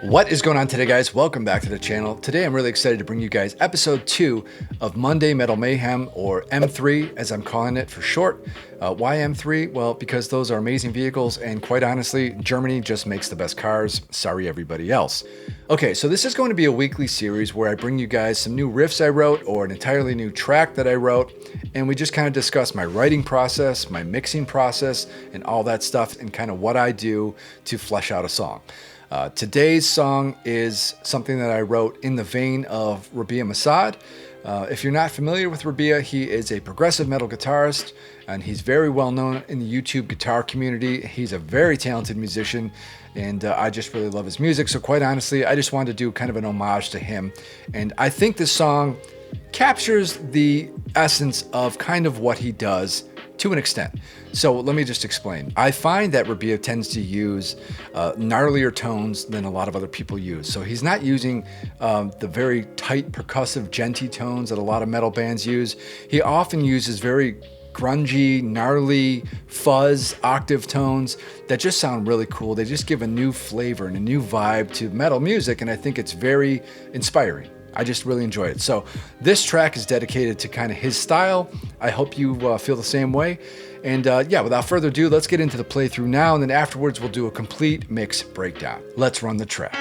What is going on today, guys? Welcome back to the channel. Today I'm really excited to bring you guys episode 2 of Monday Metal Mayhem, or M3 as I'm calling it for short. Why M3? Well, because those are amazing vehicles, and quite honestly, Germany just makes the best cars. Sorry everybody else. Okay, so this is going to be a weekly series where I bring you guys some new riffs I wrote or an entirely new track that I wrote, and we just kind of discuss my writing process, my mixing process, and all that stuff, and kind of what I do to flesh out a song. Today's song is something that I wrote in the vein of Rabea Massaad. If you're not familiar with Rabea, he is a progressive metal guitarist, and he's very well known in the YouTube guitar community. He's a very talented musician, and I just really love his music. So quite honestly, I just wanted to do kind of an homage to him. And I think this song captures the essence of kind of what he does to an extent. So let me just explain. I find that Rabea tends to use gnarlier tones than a lot of other people use. So he's not using the very tight percussive djenty tones that a lot of metal bands use. He often uses very grungy, gnarly, fuzz, octave tones that just sound really cool. They just give a new flavor and a new vibe to metal music, and I think it's very inspiring. I just really enjoy it. So this track is dedicated to kind of his style. I hope you feel the same way. And yeah, without further ado, let's get into the playthrough now, and then afterwards we'll do a complete mix breakdown. Let's run the track.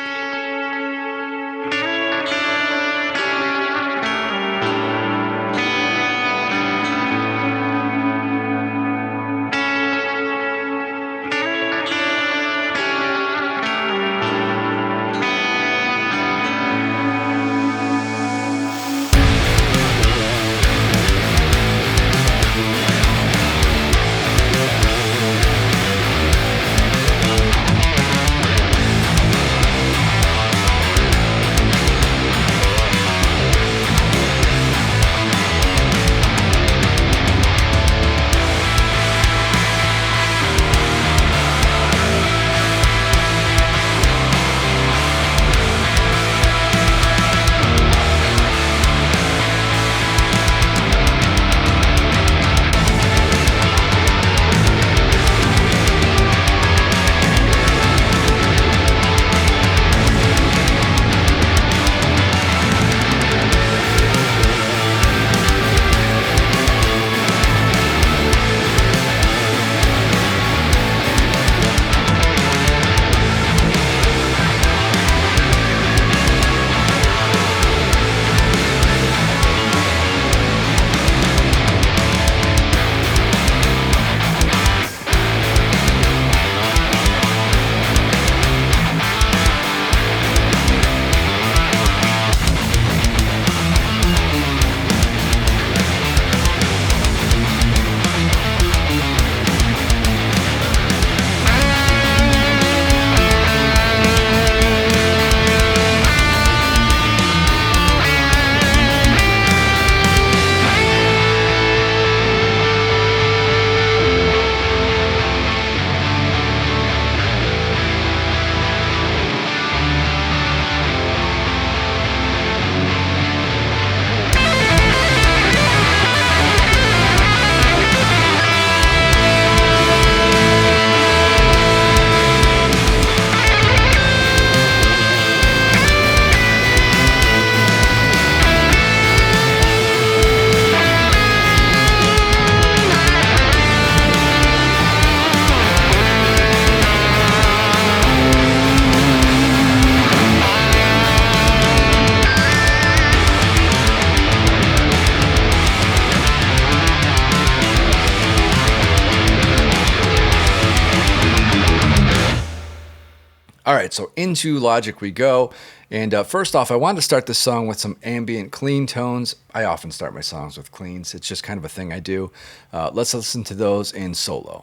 All right, so into Logic we go. And first off, I wanted to start this song with some ambient clean tones. I often start my songs with cleans. It's just kind of a thing I do. Let's listen to those in solo.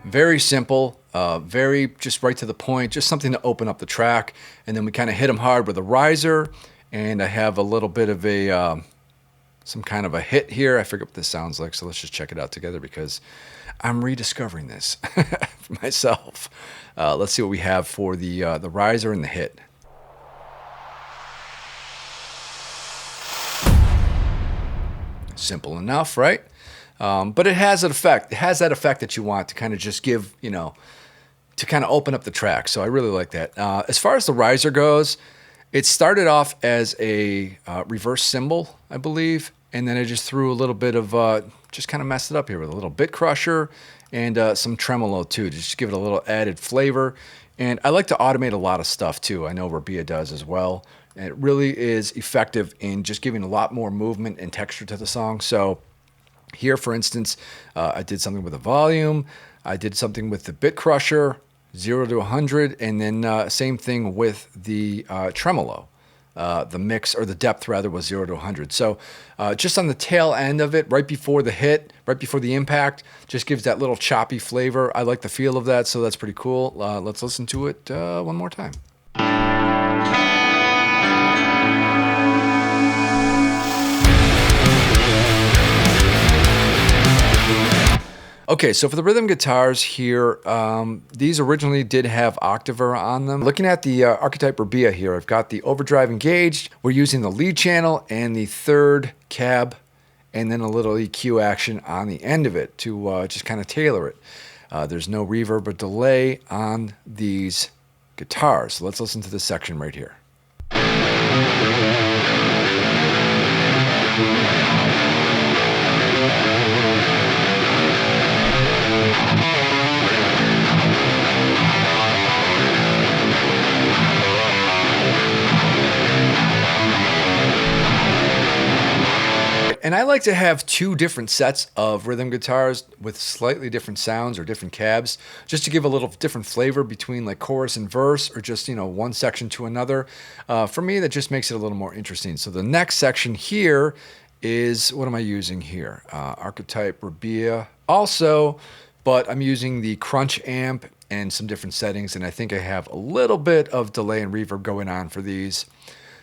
Very simple, very just right to the point, just something to open up the track. And then we kind of hit them hard with a riser, and I have a little bit of a some kind of a hit here. I forget what this sounds like, so let's just check it out together because I'm rediscovering this for myself. Let's see what we have for the riser and the hit. Simple enough, right? But it has an effect. It has that effect that you want to kind of just give, to kind of open up the track. So I really like that. As far as the riser goes, it started off as a reverse cymbal, I believe, and then I just threw a little bit of, just kind of messed it up here with a little bit crusher and some tremolo too, just to give it a little added flavor. And I like to automate a lot of stuff too. I know Rabea does as well. And it really is effective in just giving a lot more movement and texture to the song. So here, for instance, I did something with the volume. I did something with the bit crusher, 0 to 100, and then same thing with the tremolo. The mix, or the depth rather, was 0 to 100. So just on the tail end of it, right before the hit, right before the impact, just gives that little choppy flavor. I like the feel of that, so that's pretty cool. Let's listen to it one more time. Okay, so for the rhythm guitars here, these originally did have octaver on them. Looking at the archetype Rabea here, I've got the overdrive engaged. We're using the lead channel and the third cab, and then a little EQ action on the end of it to just kind of tailor it. There's no reverb or delay on these guitars. So let's listen to this section right here. And I like to have two different sets of rhythm guitars with slightly different sounds or different cabs, just to give a little different flavor between like chorus and verse, or just, one section to another. For me, that just makes it a little more interesting. So the next section here is, what am I using here? Archetype Rabea also, but I'm using the crunch amp and some different settings, and I think I have a little bit of delay and reverb going on for these,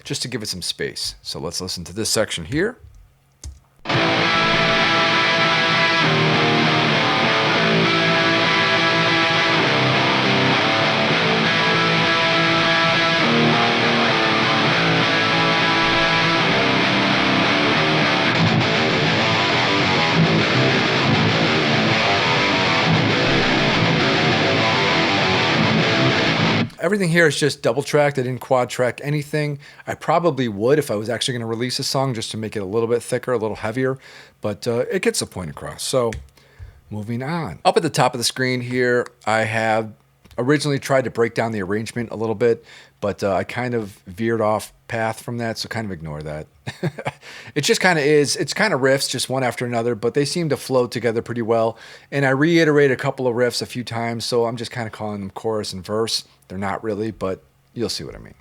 just to give it some space. So let's listen to this section here. Everything here is just double tracked. I didn't quad track anything. I probably would if I was actually going to release a song, just to make it a little bit thicker, a little heavier, but it gets the point across. So moving on. Up at the top of the screen here, I have originally tried to break down the arrangement a little bit, but I kind of veered off path from that, so kind of ignore that. It just kind of is. It's kind of riffs, just one after another, but they seem to flow together pretty well. And I reiterate a couple of riffs a few times, so I'm just kind of calling them chorus and verse. They're not really, but you'll see what I mean.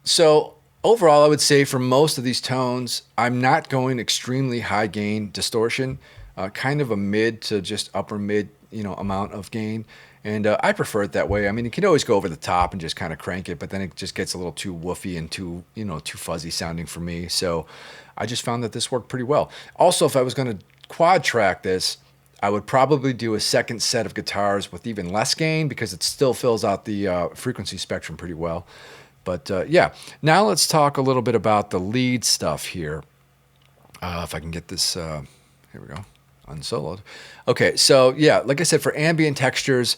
So overall, I would say for most of these tones, I'm not going extremely high gain distortion, kind of a mid to just upper mid, amount of gain. And I prefer it that way. I mean, you can always go over the top and just kind of crank it, but then it just gets a little too woofy and too fuzzy sounding for me. So I just found that this worked pretty well. Also, if I was going to quad track this, I would probably do a second set of guitars with even less gain, because it still fills out the frequency spectrum pretty well. But yeah, now let's talk a little bit about the lead stuff here. If I can get this, here we go, unsoloed. Okay, so yeah, like I said, for ambient textures,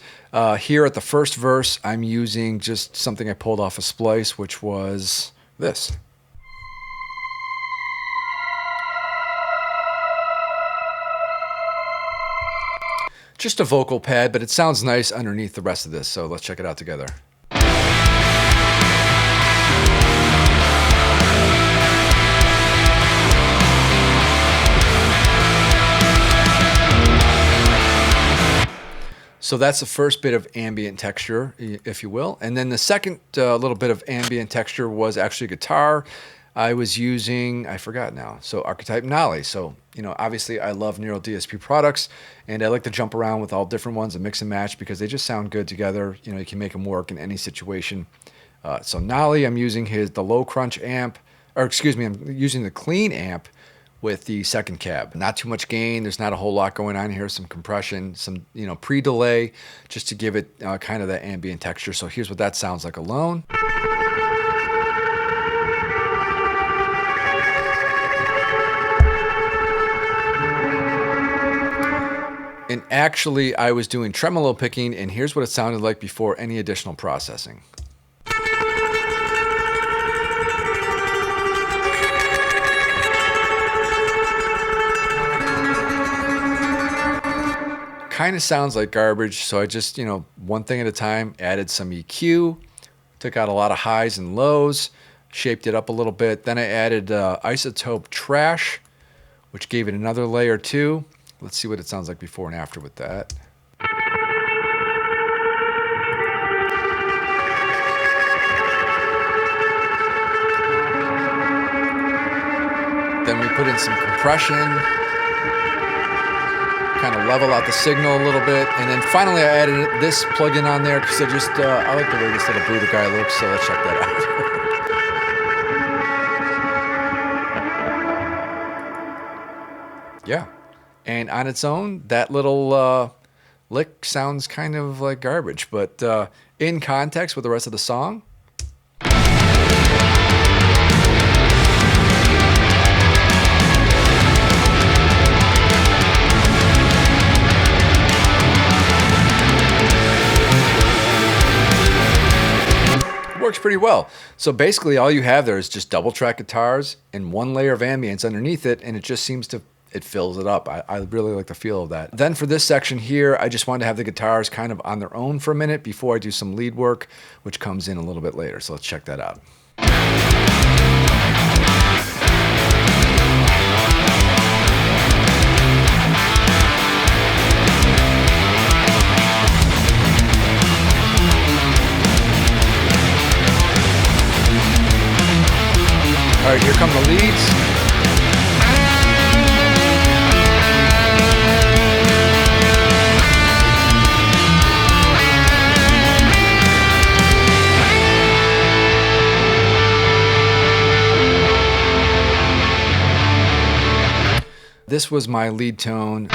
here at the first verse, I'm using just something I pulled off a splice, which was this. Just a vocal pad, but it sounds nice underneath the rest of this, so let's check it out together. So that's the first bit of ambient texture, if you will. And then the second little bit of ambient texture was actually guitar. I was using, I forgot now, so Archetype gnarly. So, obviously I love Neural DSP products, and I like to jump around with all different ones and mix and match because they just sound good together. You can make them work in any situation. So gnarly, I'm using the low crunch amp, I'm using the clean amp with the second cab. Not too much gain. There's not a whole lot going on here. Some compression, some, pre-delay, just to give it kind of that ambient texture. So here's what that sounds like alone. And actually, I was doing tremolo picking, and here's what it sounded like before any additional processing. Kind of sounds like garbage, so I just, one thing at a time, added some EQ, took out a lot of highs and lows, shaped it up a little bit. Then I added isotope trash, which gave it another layer too. Let's see what it sounds like before and after with that. Then we put in some compression, kind of level out the signal a little bit. And then finally I added this plugin on there because I like the way this little Buddha guy looks, so let's check that out. Yeah. And on its own, that little lick sounds kind of like garbage, but in context with the rest of the song, works pretty well. So basically all you have there is just double track guitars and one layer of ambience underneath it, and it just seems to it fills it up. I really like the feel of that. Then for this section here, I just wanted to have the guitars kind of on their own for a minute before I do some lead work, which comes in a little bit later. So let's check that out. All right, here come the leads. This was my lead tone.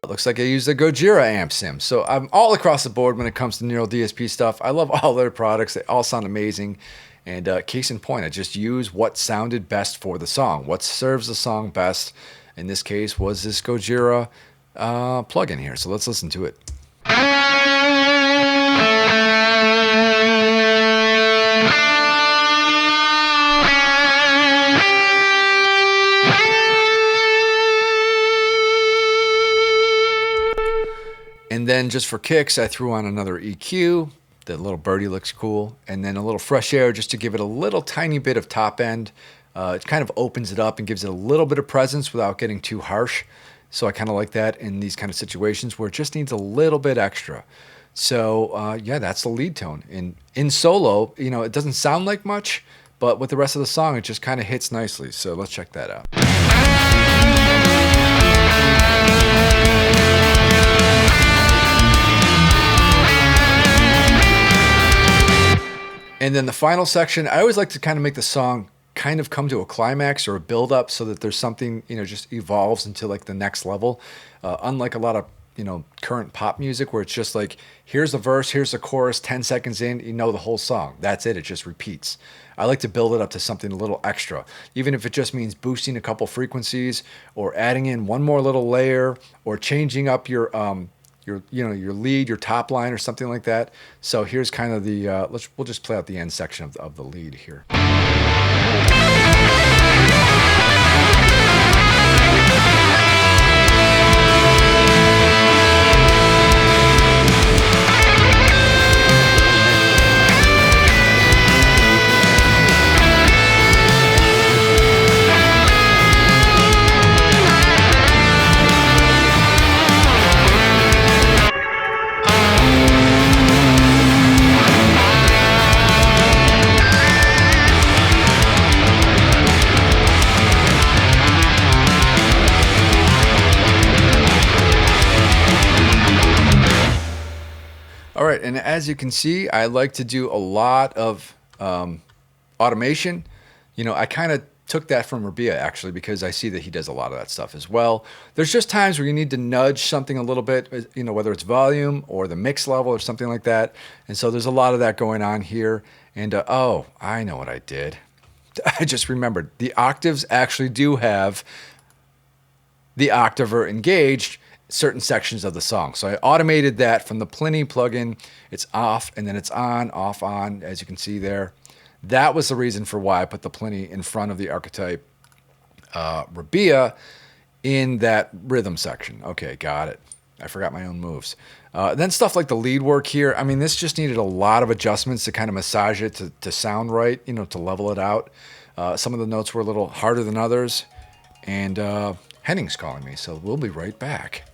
Looks like I used the Gojira amp sim. So I'm all across the board when it comes to Neural DSP stuff. I love all their products. They all sound amazing. And case in point, I just use what sounded best for the song. What serves the song best, in this case, was this Gojira plugin here. So let's listen to it. And then just for kicks, I threw on another EQ. The little birdie looks cool. And then a little fresh air just to give it a little tiny bit of top end. It kind of opens it up and gives it a little bit of presence without getting too harsh. So I kind of like that in these kind of situations where it just needs a little bit extra. So yeah, that's the lead tone. In solo, it doesn't sound like much, but with the rest of the song, it just kind of hits nicely. So let's check that out. And then the final section, I always like to kind of make the song kind of come to a climax or a build up so that there's something, just evolves into like the next level. Unlike a lot of, current pop music where it's just like, here's the verse, here's the chorus, 10 seconds in, the whole song. That's it. It just repeats. I like to build it up to something a little extra, even if it just means boosting a couple frequencies or adding in one more little layer or changing up your lead, your top line or something like that. So here's kind of the, we'll just play out the end section of the lead here. All right, and as you can see, I like to do a lot of automation. You know, I kind of took that from Rabea actually because I see that he does a lot of that stuff as well. There's just times where you need to nudge something a little bit, you know, whether it's volume or the mix level or something like that. And so there's a lot of that going on here. And oh, I know what I did. I just remembered the octaves actually do have the octaver engaged certain sections of the song. So I automated that from the Pliny plugin. It's off and then it's on, off, on, as you can see there. That was the reason for why I put the Pliny in front of the archetype Rabea in that rhythm section. Okay, got it. I forgot my own moves. Then stuff like the lead work here. I mean, this just needed a lot of adjustments to kind of massage it to sound right, you know, to level it out. Some of the notes were a little harder than others. And Henning's calling me, so we'll be right back.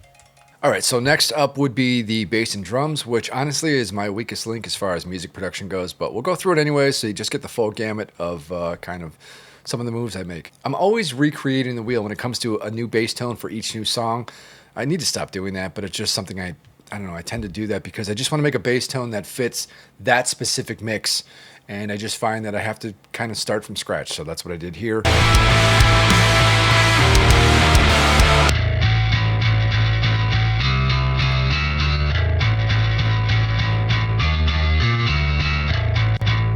All right, so next up would be the bass and drums, which honestly is my weakest link as far as music production goes, but we'll go through it anyway, so you just get the full gamut of kind of some of the moves I make. I'm always recreating the wheel when it comes to a new bass tone for each new song. I need to stop doing that, but it's just something I don't know, I tend to do that because I just want to make a bass tone that fits that specific mix, and I just find that I have to kind of start from scratch, so that's what I did here.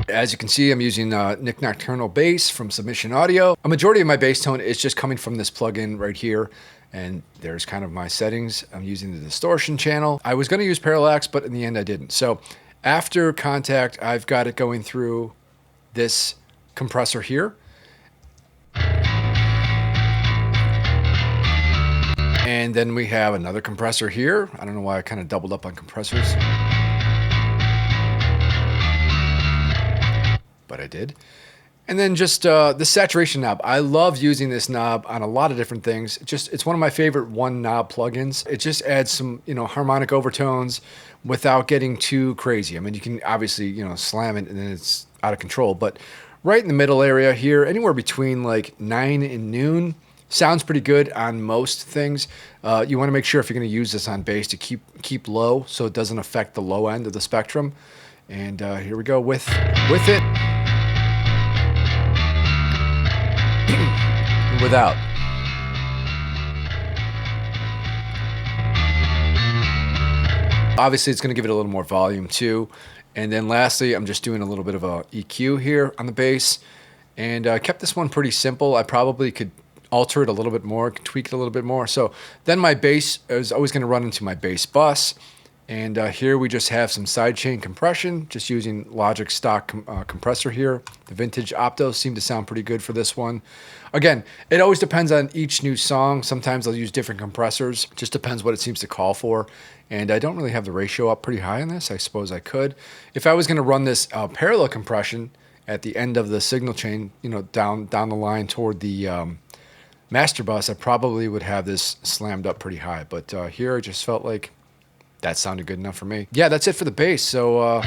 As you can see, I'm using Nick Nocturnal Bass from Submission Audio. A majority of my bass tone is just coming from this plugin right here. And there's kind of my settings. I'm using the distortion channel. I was going to use parallax, but in the end I didn't. So after contact, I've got it going through this compressor here. And then we have another compressor here. I don't know why I kind of doubled up on compressors, but I did. And then just the saturation knob. I love using this knob on a lot of different things. It's one of my favorite one knob plugins. It just adds some, you know, harmonic overtones without getting too crazy. I mean, you can obviously, you know, slam it and then it's out of control, but right in the middle area here, anywhere between like 9 and noon, sounds pretty good on most things. You want to make sure if you're going to use this on bass to keep low so it doesn't affect the low end of the spectrum. And here we go with it. Without. Obviously, it's going to give it a little more volume too. And then lastly, I'm just doing a little bit of a EQ here on the bass. And I kept this one pretty simple. I probably could alter it a little bit more, tweak it a little bit more. So then my bass is always going to run into my bass bus. And here we just have some sidechain compression, just using Logic stock compressor here. The vintage optos seem to sound pretty good for this one. Again, it always depends on each new song. Sometimes I'll use different compressors. Just depends what it seems to call for. And I don't really have the ratio up pretty high on this. I suppose I could. If I was going to run this parallel compression at the end of the signal chain, you know, down the line toward the master bus, I probably would have this slammed up pretty high. But here I just felt like that sounded good enough for me. Yeah, that's it for the bass. So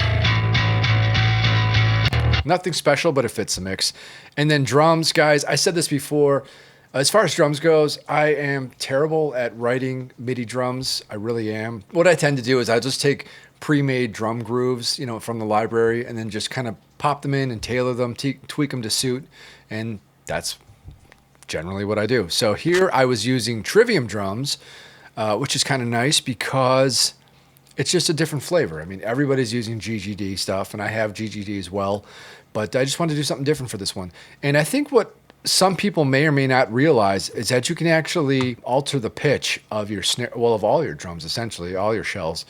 nothing special, but it fits the mix. And then drums, guys, I said this before. As far as drums goes, I am terrible at writing MIDI drums. I really am. What I tend to do is I just take pre-made drum grooves, you know, from the library and then just kind of pop them in and tailor them, tweak them to suit. And that's generally what I do. So here I was using Trivium drums, which is kind of nice because it's just a different flavor. I mean, everybody's using GGD stuff, and I have GGD as well, but I just wanted to do something different for this one. And I think what some people may or may not realize is that you can actually alter the pitch of your snare, well, of all your drums, essentially, all your shells,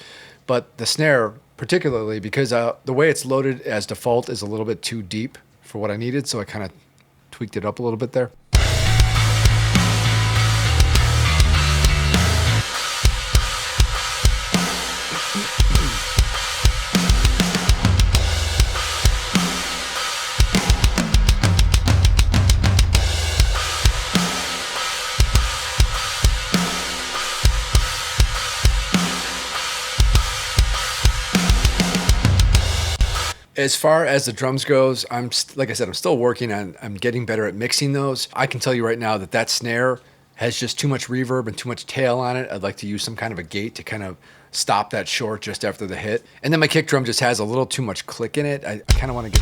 but the snare particularly, because the way it's loaded as default is a little bit too deep for what I needed, so I kind of tweaked it up a little bit there. As far as the drums goes, like I said, I'm still working on, I'm getting better at mixing those. I can tell you right now that snare has just too much reverb and too much tail on it, I'd like to use some kind of a gate to kind of stop that short just after the hit. And then my kick drum just has a little too much click in it. I kind of want to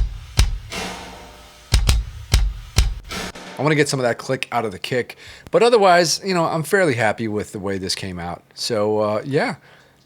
get some of that click out of the kick. But otherwise, you know, I'm fairly happy with the way this came out. So yeah,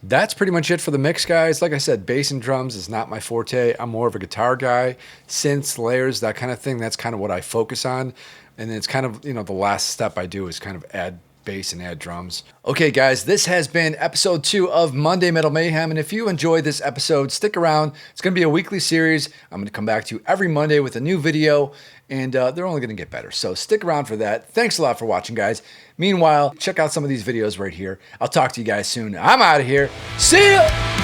that's pretty much it for the mix, guys. Like I said, bass and drums is not my forte. I'm more of a guitar guy. Synths, layers, that kind of thing, that's kind of what I focus on. And it's kind of, you know, the last step I do is kind of add bass and add drums. Okay, guys, this has been episode 2 of Monday Metal Mayhem. And if you enjoyed this episode, stick around. It's going to be a weekly series. I'm going to come back to you every Monday with a new video, and they're only going to get better. So stick around for that. Thanks a lot for watching, guys. Meanwhile, check out some of these videos right here. I'll talk to you guys soon. I'm out of here. See ya!